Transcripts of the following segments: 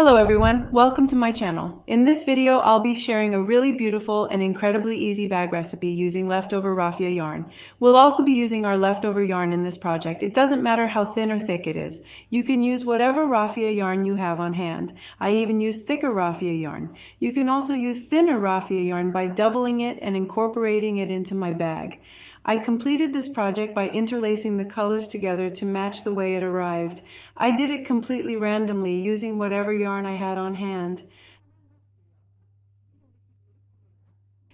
Hello everyone, welcome to my channel. In this video, I'll be sharing a really beautiful and incredibly easy bag recipe using leftover raffia yarn. We'll also be using our leftover yarn in this project. It doesn't matter how thin or thick it is. You can use whatever raffia yarn you have on hand. I even use thicker raffia yarn. You can also use thinner raffia yarn by doubling it and incorporating it into my bag. I completed this project by interlacing the colors together to match the way it arrived. I did it completely randomly using whatever yarn I had on hand.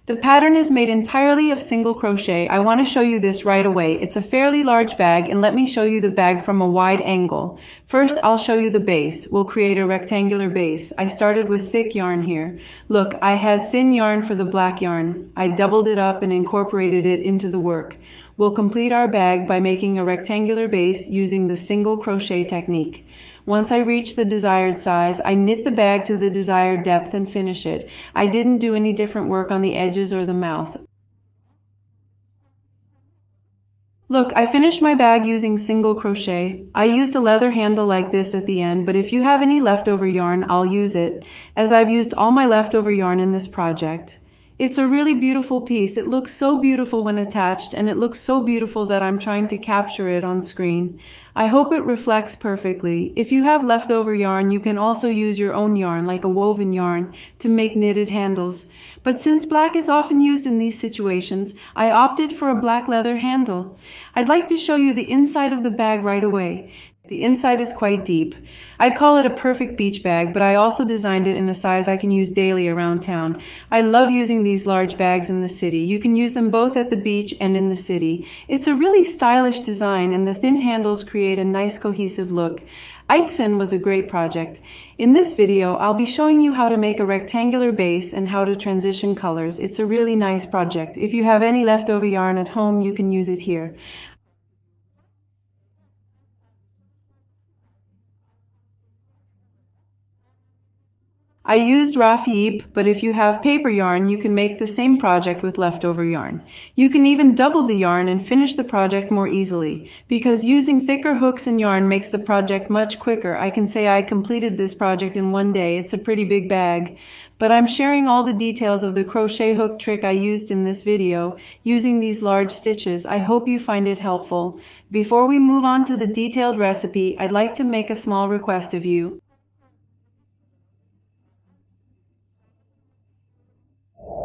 The pattern is made entirely of single crochet. I want to show you this right away. It's a fairly large bag, and let me show you the bag from a wide angle. First, I'll show you the base. We'll create a rectangular base. I started with thick yarn here. Look, I had thin yarn for the black yarn. I doubled it up and incorporated it into the work. We'll complete our bag by making a rectangular base using the single crochet technique. Once I reach the desired size, I knit the bag to the desired depth and finish it. I didn't do any different work on the edges or the mouth. Look, I finished my bag using single crochet. I used a leather handle like this at the end, but if you have any leftover yarn, I'll use it, as I've used all my leftover yarn in this project. It's a really beautiful piece. It looks so beautiful when attached, and it looks so beautiful that I'm trying to capture it on screen. I hope it reflects perfectly. If you have leftover yarn, you can also use your own yarn, like a woven yarn, to make knitted handles. But since black is often used in these situations, I opted for a black leather handle. I'd like to show you the inside of the bag right away. The inside is quite deep. I'd call it a perfect beach bag, but I also designed it in a size I can use daily around town. I love using these large bags in the city. You can use them both at the beach and in the city. It's a really stylish design, and the thin handles create a nice cohesive look. Eidson was a great project. In this video, I'll be showing you how to make a rectangular base and how to transition colors. It's a really nice project. If you have any leftover yarn at home, you can use it here. I used raffiabag, but if you have paper yarn, you can make the same project with leftover yarn. You can even double the yarn and finish the project more easily. Because using thicker hooks and yarn makes the project much quicker, I can say I completed this project in one day. It's a pretty big bag. But I'm sharing all the details of the crochet hook trick I used in this video, using these large stitches. I hope you find it helpful. Before we move on to the detailed recipe, I'd like to make a small request of you.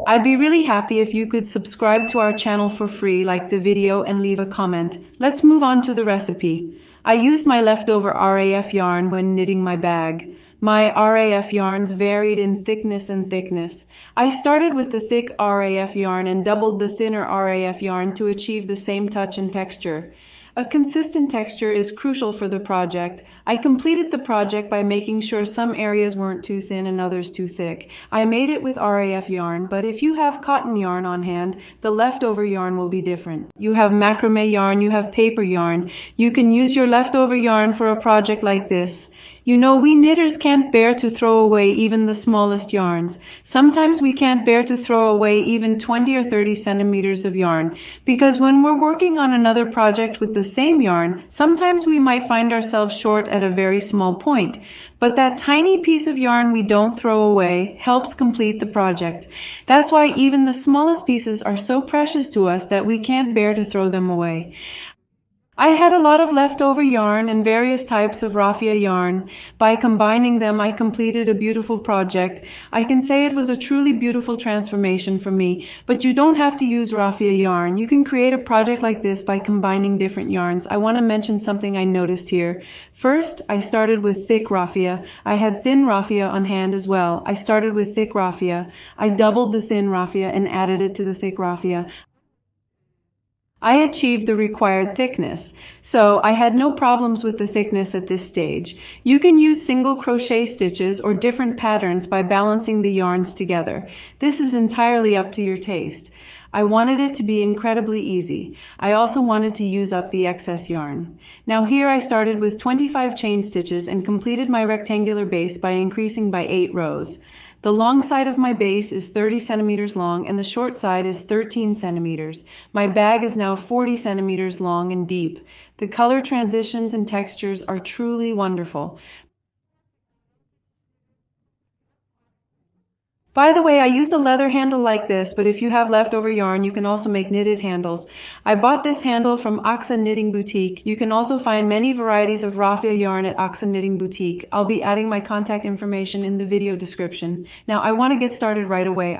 I'd be really happy if you could subscribe to our channel for free, like the video, and leave a comment. Let's move on to the recipe. I used my leftover RAF yarn when knitting my bag. My RAF yarns varied in thickness and thickness. I started with the thick RAF yarn and doubled the thinner RAF yarn to achieve the same touch and texture. A consistent texture is crucial for the project. I completed the project by making sure some areas weren't too thin and others too thick. I made it with RAF yarn, but if you have cotton yarn on hand, the leftover yarn will be different. You have macrame yarn, you have paper yarn. You can use your leftover yarn for a project like this. You know, we knitters can't bear to throw away even the smallest yarns. Sometimes we can't bear to throw away even 20 or 30 centimeters of yarn, because when we're working on another project with the same yarn, sometimes we might find ourselves short at a very small point. But that tiny piece of yarn we don't throw away helps complete the project. That's why even the smallest pieces are so precious to us that we can't bear to throw them away. I had a lot of leftover yarn and various types of raffia yarn. By combining them, I completed a beautiful project. I can say it was a truly beautiful transformation for me, but you don't have to use raffia yarn. You can create a project like this by combining different yarns. I want to mention something I noticed here. First, I started with thick raffia. I had thin raffia on hand as well. I started with thick raffia. I doubled the thin raffia and added it to the thick raffia. I achieved the required thickness, so I had no problems with the thickness at this stage. You can use single crochet stitches or different patterns by balancing the yarns together. This is entirely up to your taste. I wanted it to be incredibly easy. I also wanted to use up the excess yarn. Now here I started with 25 chain stitches and completed my rectangular base by increasing by 8 rows. The long side of my base is 30 centimeters long and the short side is 13 centimeters. My bag is now 40 centimeters long and deep. The color transitions and textures are truly wonderful. By the way, I used a leather handle like this, but if you have leftover yarn, you can also make knitted handles. I bought this handle from Aksa Knitting Boutique. You can also find many varieties of raffia yarn at Aksa Knitting Boutique. I'll be adding my contact information in the video description. Now I want to get started right away.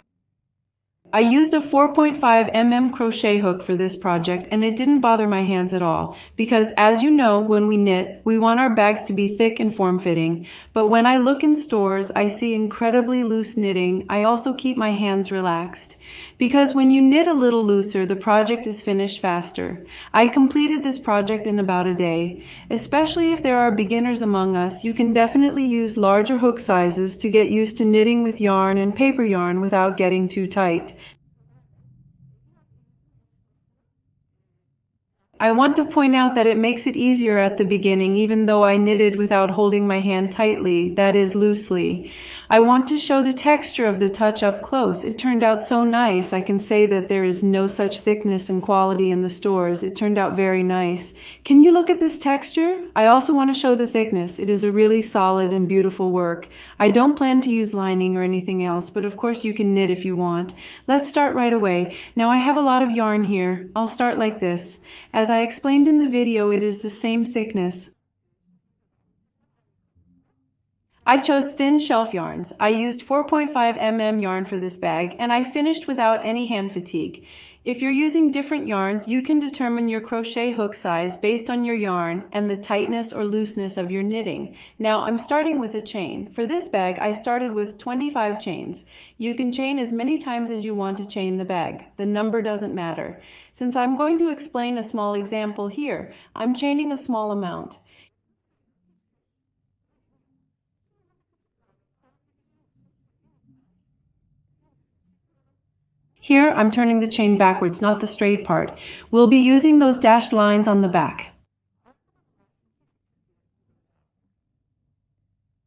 I used a 4.5 mm crochet hook for this project, and it didn't bother my hands at all, because as you know, when we knit, we want our bags to be thick and form-fitting. But when I look in stores, I see incredibly loose knitting. I also keep my hands relaxed, because when you knit a little looser, the project is finished faster. I completed this project in about a day. Especially if there are beginners among us, you can definitely use larger hook sizes to get used to knitting with yarn and paper yarn without getting too tight. I want to point out that it makes it easier at the beginning, even though I knitted without holding my hand tightly, that is, loosely. I want to show the texture of the touch up close. It turned out so nice. I can say that there is no such thickness and quality in the stores. It turned out very nice. Can you look at this texture? I also want to show the thickness. It is a really solid and beautiful work. I don't plan to use lining or anything else, but of course you can knit if you want. Let's start right away. Now I have a lot of yarn here. I'll start like this. As I explained in the video, it is the same thickness. I chose thin shelf yarns. I used 4.5 mm yarn for this bag, and I finished without any hand fatigue. If you're using different yarns, you can determine your crochet hook size based on your yarn and the tightness or looseness of your knitting. Now I'm starting with a chain. For this bag, I started with 25 chains. You can chain as many times as you want to chain the bag. The number doesn't matter. Since I'm going to explain a small example here, I'm chaining a small amount. Here, I'm turning the chain backwards, not the straight part. We'll be using those dashed lines on the back.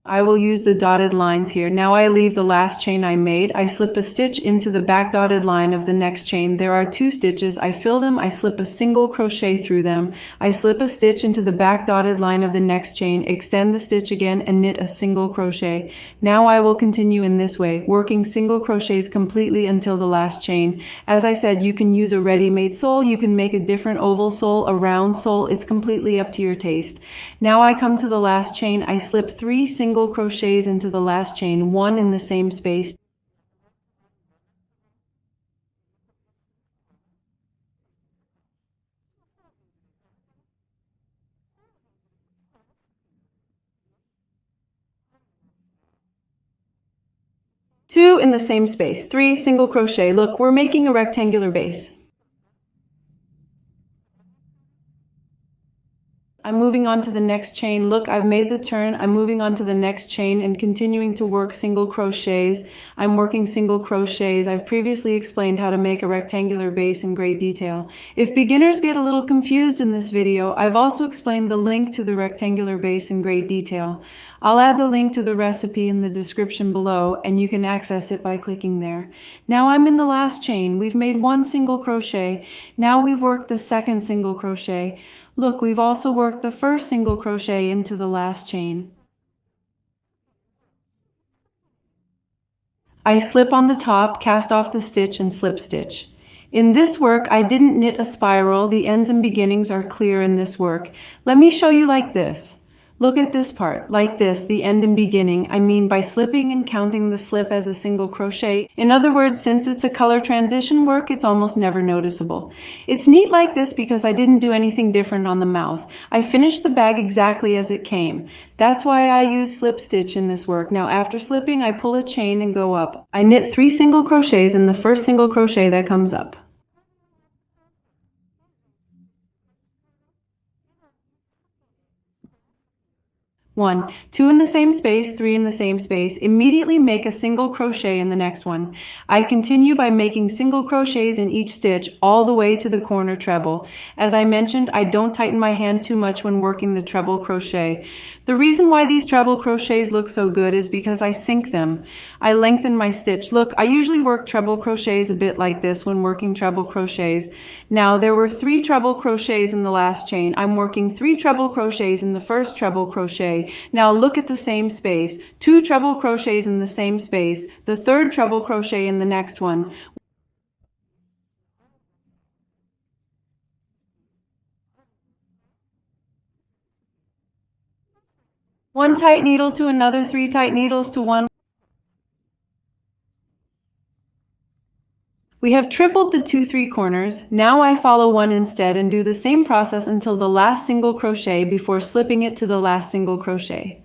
I will use the dotted lines here. Now I leave the last chain I made. I slip a stitch into the back dotted line of the next chain. There are 2 stitches. I fill them. I slip a single crochet through them. I slip a stitch into the back dotted line of the next chain, extend the stitch again, and knit a single crochet. Now I will continue in this way, working single crochets completely until the last chain. As I said, you can use a ready-made sole. You can make a different oval sole, a round sole. It's completely up to your taste. Now I come to the last chain. I slip 3 single crochets into the last chain, 1 in the same space. Two in the same space, 3 single crochet. Look, we're making a rectangular base. I'm moving on to the next chain. Look, I've made the turn. I'm moving on to the next chain and continuing to work single crochets. I'm working single crochets. I've previously explained how to make a rectangular base in great detail. If beginners get a little confused in this video, I've also explained the link to the rectangular base in great detail. I'll add the link to the recipe in the description below, and you can access it by clicking there. Now I'm in the last chain. We've made 1 single crochet. Now we've worked the second single crochet. Look, we've also worked the first single crochet into the last chain. I slip on the top, cast off the stitch, and slip stitch. In this work, I didn't knit a spiral. The ends and beginnings are clear in this work. Let me show you like this. Look at this part, like this, the end and beginning. I mean by slipping and counting the slip as a single crochet. In other words, since it's a color transition work, it's almost never noticeable. It's neat like this because I didn't do anything different on the mouth. I finished the bag exactly as it came. That's why I use slip stitch in this work. Now after slipping, I pull a chain and go up. I knit 3 single crochets in the first single crochet that comes up. 1, 2 in the same space, 3 in the same space. Immediately make a single crochet in the next one. I continue by making single crochets in each stitch all the way to the corner treble. As I mentioned, I don't tighten my hand too much when working the treble crochet. The reason why these treble crochets look so good is because I sink them. I lengthen my stitch. Look, I usually work treble crochets a bit like this when working treble crochets. Now, there were 3 treble crochets in the last chain. I'm working 3 treble crochets in the first treble crochet. crochet. Now look at the same space. 2 treble crochets in the same space, the third treble crochet in the next one. One tight needle to another, 3 tight needles to one. We have tripled the 2-3 corners. Now I follow one instead and do the same process until the last single crochet before slipping it to the last single crochet.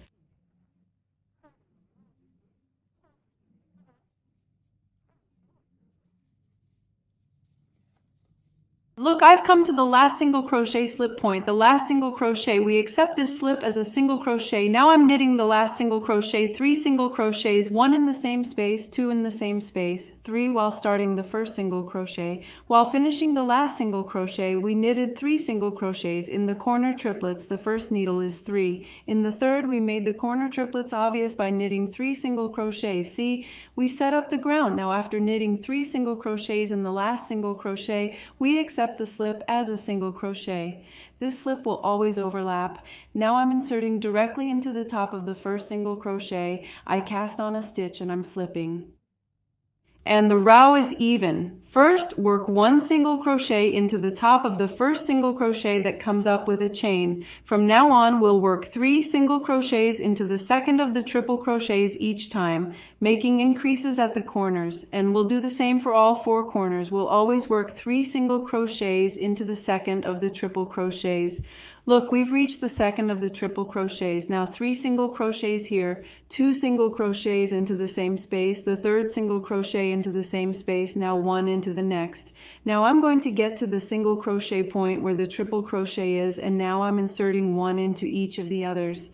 Look, I've come to the last single crochet slip point, the last single crochet. We accept this slip as a single crochet. Now I'm knitting the last single crochet, 3 single crochets, 1 in the same space, 2 in the same space, 3 while starting the first single crochet. While finishing the last single crochet, we knitted 3 single crochets. In the corner triplets, the first needle is 3. In the third, we made the corner triplets obvious by knitting 3 single crochets. See, we set up the ground. Now after knitting 3 single crochets in the last single crochet, we accept the slip as a single crochet. This slip will always overlap. Now I'm inserting directly into the top of the first single crochet. I cast on a stitch and I'm slipping. And the row is even. First, work 1 single crochet into the top of the first single crochet that comes up with a chain. From now on, we'll work 3 single crochets into the second of the triple crochets each time, making increases at the corners. And we'll do the same for all 4 corners. We'll always work 3 single crochets into the second of the triple crochets. Look, we've reached the second of the triple crochets. Now 3 single crochets here, 2 single crochets into the same space, the third single crochet into the same space, now 1 into the next. Now I'm going to get to the single crochet point where the triple crochet is, and now I'm inserting 1 into each of the others.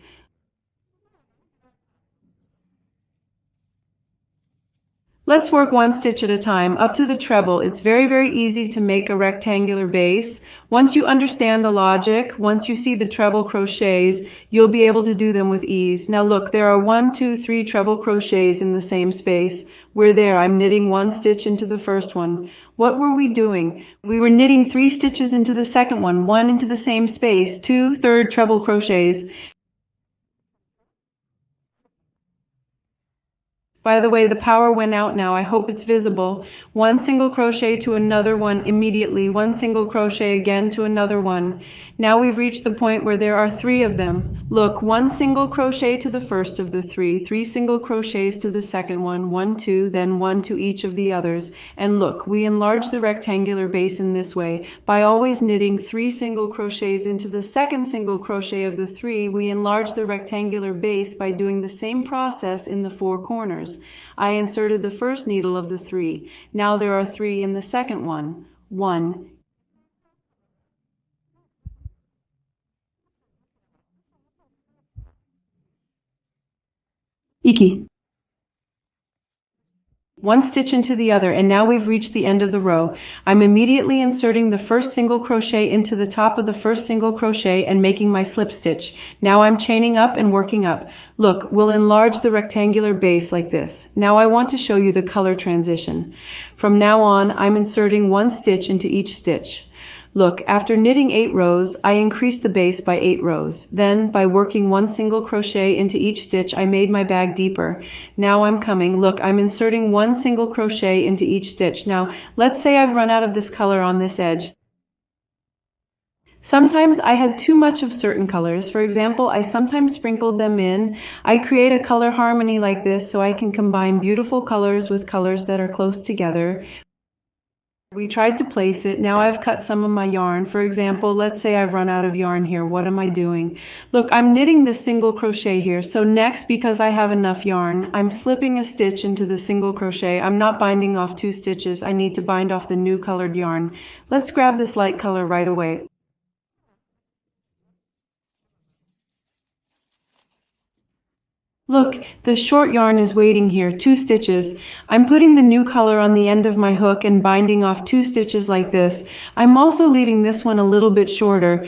Let's work 1 stitch at a time up to the treble. It's very easy to make a rectangular base. Once you understand the logic, once you see the treble crochets, you'll be able to do them with ease. Now look, there are 1, 2, 3 treble crochets in the same space. We're there. I'm knitting 1 stitch into the first one. What were we doing? We were knitting 3 stitches into the second one, 1 into the same space, 2 third treble crochets. By the way, the power went out now. I hope it's visible. 1 single crochet to another one immediately. 1 single crochet again to another one. Now we've reached the point where there are 3 of them. Look, 1 single crochet to the first of the 3, 3 single crochets to the second one, 1, 2, then 1 to each of the others. And look, we enlarge the rectangular base in this way. By always knitting 3 single crochets into the second single crochet of the 3, we enlarge the rectangular base by doing the same process in the 4 corners. I inserted the first needle of the 3. Now there are 3 in the second one. 1. Iki. 1 stitch into the other, and now we've reached the end of the row. I'm immediately inserting the first single crochet into the top of the first single crochet and making my slip stitch. Now I'm chaining up and working up. Look, we'll enlarge the rectangular base like this. Now I want to show you the color transition. From now on, I'm inserting 1 stitch into each stitch. Look, after knitting 8 rows, I increased the base by 8 rows. Then, by working 1 single crochet into each stitch, I made my bag deeper. Now I'm coming. Look, I'm inserting 1 single crochet into each stitch. Now, let's say I've run out of this color on this edge. Sometimes I had too much of certain colors. For example, I sometimes sprinkled them in. I create a color harmony like this so I can combine beautiful colors with colors that are close together. We tried to place it. Now I've cut some of my yarn. For example, let's say I've run out of yarn here. What am I doing? Look, I'm knitting this single crochet here. So next, because I have enough yarn, I'm slipping a stitch into the single crochet. I'm not binding off 2 stitches. I need to bind off the new colored yarn. Let's grab this light color right away. Look, the short yarn is waiting here, 2 stitches. I'm putting the new color on the end of my hook and binding off 2 stitches like this. I'm also leaving this one a little bit shorter.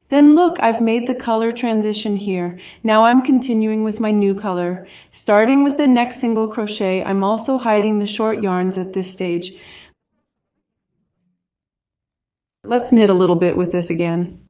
Then look, I've made the color transition here. Now I'm continuing with my new color. Starting with the next single crochet, I'm also hiding the short yarns at this stage. Let's knit a little bit with this again.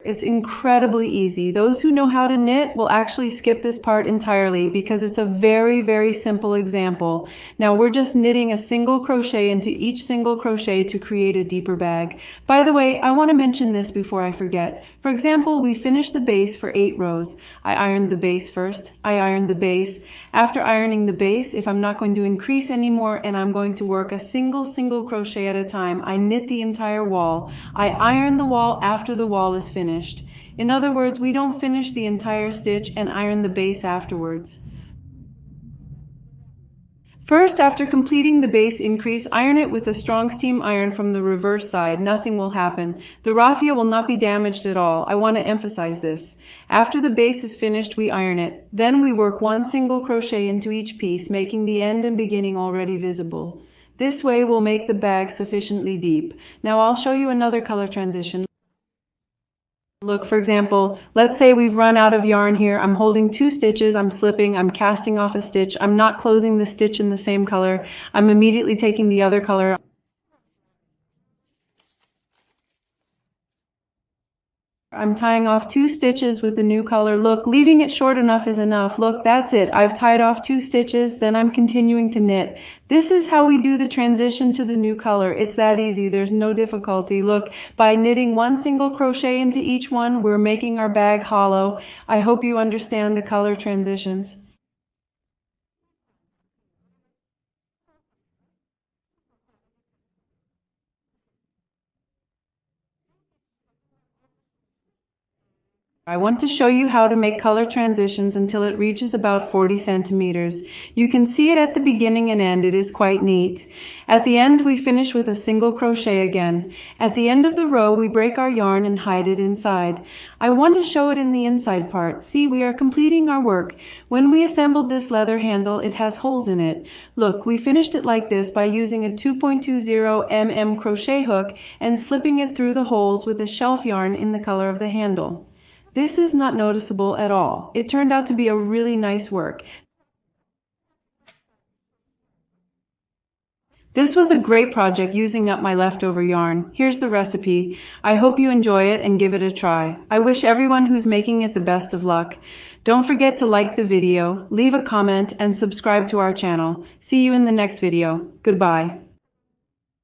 It's incredibly easy. Those who know how to knit will actually skip this part entirely because it's a very, very simple example. Now we're just knitting a single crochet into each single crochet to create a deeper bag. By the way, I want to mention this before I forget. For example, we finished the base for 8 rows. I ironed the base first. I ironed the base. After ironing the base, if I'm not going to increase anymore and I'm going to work a single crochet at a time, I knit the entire wall. I iron the wall after the wall is finished. In other words, we don't finish the entire stitch and iron the base afterwards. First, after completing the base increase, iron it with a strong steam iron from the reverse side. Nothing will happen. The raffia will not be damaged at all. I want to emphasize this. After the base is finished, we iron it. Then we work one single crochet into each piece, making the end and beginning already visible. This way will make the bag sufficiently deep. Now I'll show you another color transition. Look, for example, let's say we've run out of yarn here. I'm holding 2 stitches, I'm slipping, I'm casting off a stitch, I'm not closing the stitch in the same color, I'm immediately taking the other color. I'm tying off 2 stitches with the new color. Look, leaving it short enough is enough. Look, that's it. I've tied off 2 stitches, then I'm continuing to knit. This is how we do the transition to the new color. It's that easy. There's no difficulty. Look, by knitting one single crochet into each one, we're making our bag hollow. I hope you understand the color transitions. I want to show you how to make color transitions until it reaches about 40 centimeters. You can see it at the beginning and end. It is quite neat. At the end, we finish with a single crochet again. At the end of the row, we break our yarn and hide it inside. I want to show it in the inside part. See, we are completing our work. When we assembled this leather handle, it has holes in it. Look, we finished it like this by using a 2.20 mm crochet hook and slipping it through the holes with a shelf yarn in the color of the handle. This is not noticeable at all. It turned out to be a really nice work. This was a great project using up my leftover yarn. Here's the recipe. I hope you enjoy it and give it a try. I wish everyone who's making it the best of luck. Don't forget to like the video, leave a comment, and subscribe to our channel. See you in the next video. Goodbye.